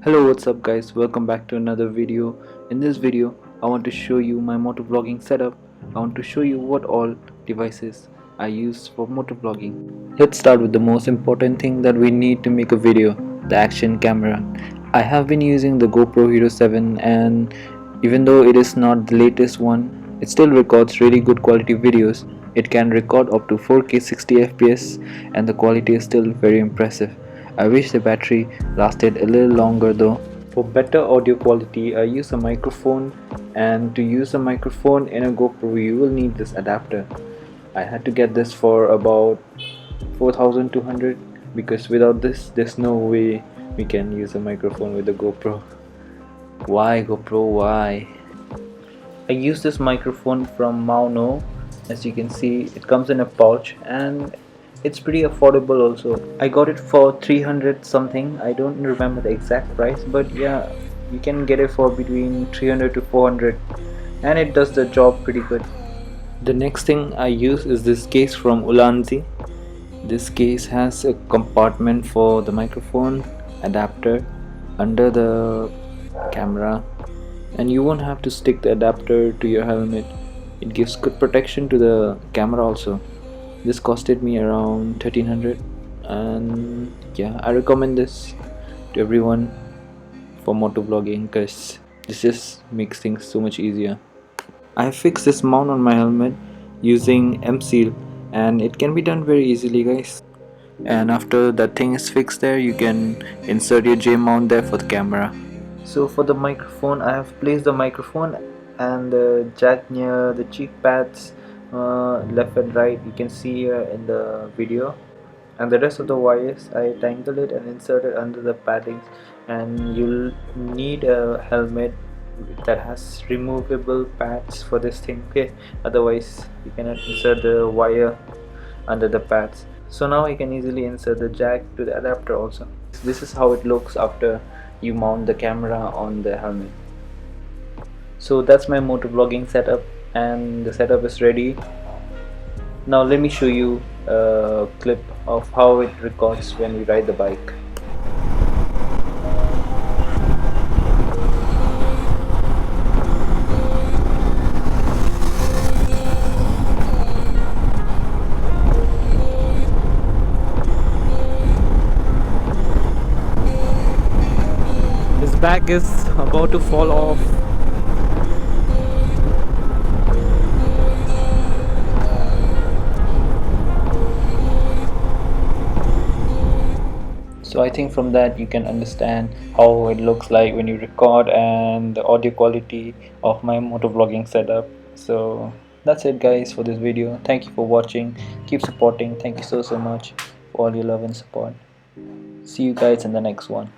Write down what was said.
Hello, what's up guys, welcome back to another video. In this video I want to show you my motovlogging setup. I want to show you what all devices I use for motovlogging. Let's start with the most important thing that we need to make a video, the action camera. I have been using the GoPro Hero 7, and even though it is not the latest one, it still records really good quality videos. It can record up to 4K 60 FPS and the quality is still very impressive. I wish the battery lasted a little longer though. For better audio quality, I use a microphone, and to use a microphone in a GoPro you will need this adapter. I had to get this for about 4200 because without this there's no way we can use a microphone with a GoPro. Why GoPro? Why? I use this microphone from Mauno. As you can see, it comes in a pouch and it's pretty affordable also. I got it for 300 something. I don't remember the exact price, but yeah, you can get it for between 300 to 400 and it does the job pretty good. The next thing I use is this case from Ulanzi. This case has a compartment for the microphone adapter under the camera, and you won't have to stick the adapter to your helmet. It gives good protection to the camera also. This costed me around 1300, and yeah, I recommend this to everyone for motovlogging because this just makes things so much easier. I fixed this mount on my helmet using M-Seal, and it can be done very easily guys. And after that thing is fixed there, you can insert your J mount there for the camera. So for the microphone, I have placed the microphone and the jack near the cheek pads, left and right, you can see here in the video. And the rest of the wires I tangled it and inserted under the paddings. And you'll need a helmet that has removable pads for this thing, okay? Otherwise you cannot insert the wire under the pads. So now you can easily insert the jack to the adapter also. This is how it looks after you mount the camera on the helmet. So that's my motovlogging setup, and the setup is ready. Now let me show you a clip of how it records when we ride the bike. His bag is about to fall off. So I think from that you can understand how it looks like when you record and the audio quality of my motovlogging setup. So that's it guys for this video. Thank you for watching. Keep supporting. Thank you so much for all your love and support. See you guys in the next one.